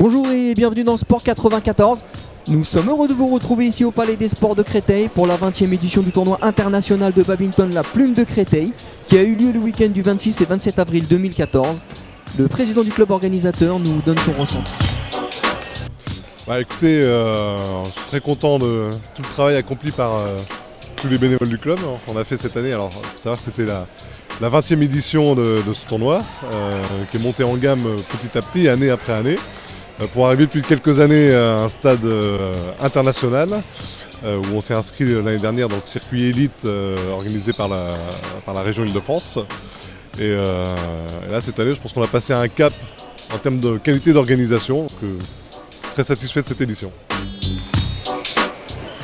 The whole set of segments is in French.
Bonjour et bienvenue dans Sport 94. Nous sommes heureux de vous retrouver ici au Palais des Sports de Créteil pour la 20e édition du tournoi international de badminton La Plume de Créteil qui a eu lieu le week-end du 26 et 27 avril 2014. Le président du club organisateur nous donne son ressenti. Écoutez, je suis très content de tout le travail accompli par tous les bénévoles du club. On a fait cette année, alors il faut savoir que c'était la 20e édition de ce tournoi qui est monté en gamme petit à petit, année après année, pour arriver depuis quelques années à un stade international où on s'est inscrit l'année dernière dans le circuit élite organisé par la région Île-de-France. Et là cette année je pense qu'on a passé un cap en termes de qualité d'organisation. Très satisfait de cette édition.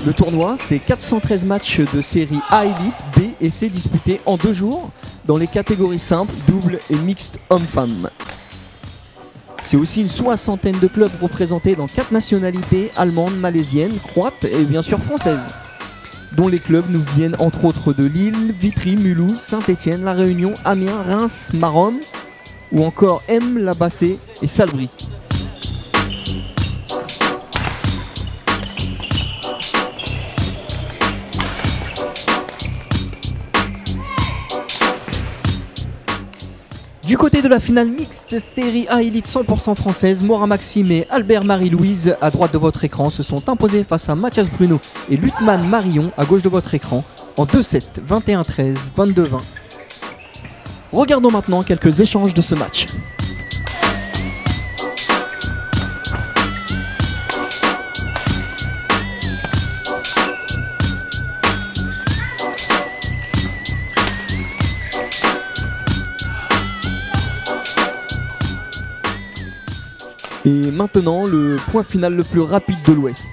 Le tournoi, c'est 413 matchs de série A Elite, B et C disputés en 2 jours dans les catégories simples, double et mixte hommes-femmes. C'est aussi une 60aine de clubs représentés dans 4 nationalités, allemandes, malaisiennes, croates et bien sûr françaises, dont les clubs nous viennent entre autres de Lille, Vitry, Mulhouse, Saint-Étienne, La Réunion, Amiens, Reims, Maromme ou encore M, La Bassée et Salbris. Du côté de la finale mixte série A Elite 100% française, Maura Maxime et Albert Marie-Louise à droite de votre écran se sont imposés face à Mathias Bruno et Lutman Marion à gauche de votre écran en 2-7, 21-13, 22-20. Regardons maintenant quelques échanges de ce match. Et maintenant, le point final le plus rapide de l'Ouest.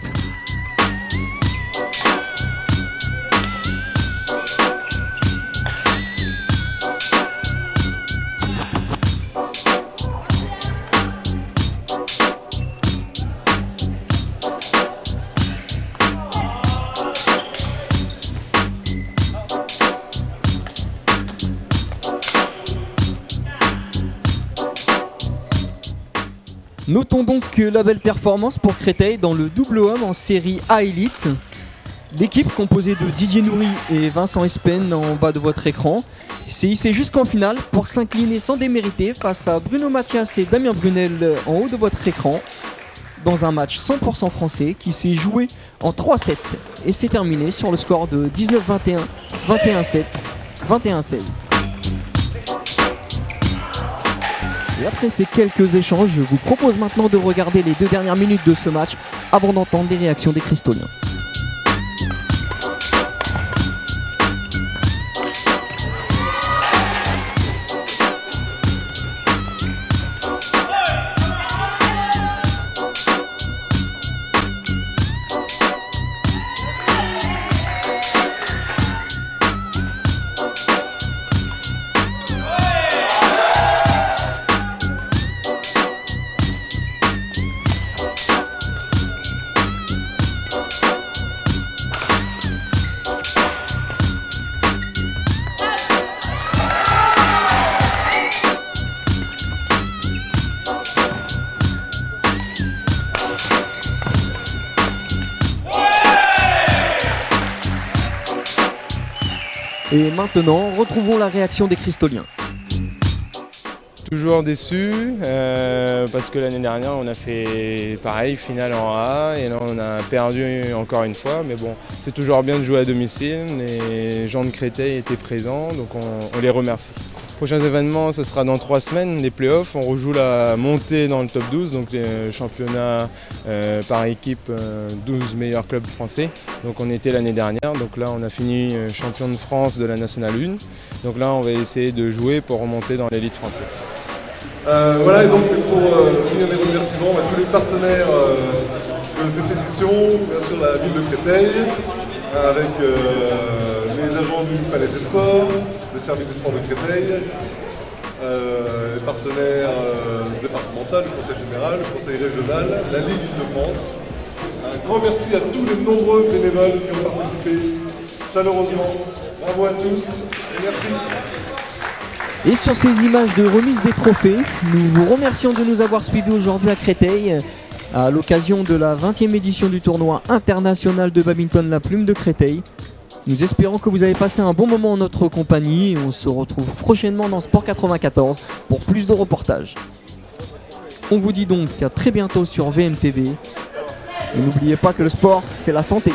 Notons donc la belle performance pour Créteil dans le double homme en série A Elite. L'équipe composée de Didier Nourry et Vincent Espen en bas de votre écran s'est hissée jusqu'en finale pour s'incliner sans démériter face à Bruno Mathias et Damien Brunel en haut de votre écran dans un match 100% français qui s'est joué en 3-7 et s'est terminé sur le score de 19-21, 21-7, 21-16. Et après ces quelques échanges, je vous propose maintenant de regarder les 2 dernières minutes de ce match avant d'entendre les réactions des Cristoliens. Et maintenant, retrouvons la réaction des Cristoliens. Toujours déçu parce que l'année dernière on a fait pareil, finale en A et là on a perdu encore une fois, mais bon, c'est toujours bien de jouer à domicile. Les gens de Créteil étaient présents, donc on les remercie. Prochains événements, ce sera dans 3 semaines, les playoffs. On rejoue la montée dans le top 12, donc les championnats par équipe, 12 meilleurs clubs français. Donc on était l'année dernière, donc là on a fini champion de France de la Nationale 1. Donc là on va essayer de jouer pour remonter dans l'élite française. Voilà, et donc pour finir les remerciements à tous les partenaires de cette édition, bien sûr la ville de Créteil, avec les agents du Palais des Sports, le service des sports de Créteil, les partenaires départementaux, le conseil général, le conseil régional, la Ligue de France. Un grand merci à tous les nombreux bénévoles qui ont participé chaleureusement. Bravo à tous et merci. Et sur ces images de remise des trophées, nous vous remercions de nous avoir suivis aujourd'hui à Créteil à l'occasion de la 20e édition du tournoi international de badminton La Plume de Créteil. Nous espérons que vous avez passé un bon moment en notre compagnie. On se retrouve prochainement dans Sport 94 pour plus de reportages. On vous dit donc à très bientôt sur VMTV. Et n'oubliez pas que le sport, c'est la santé.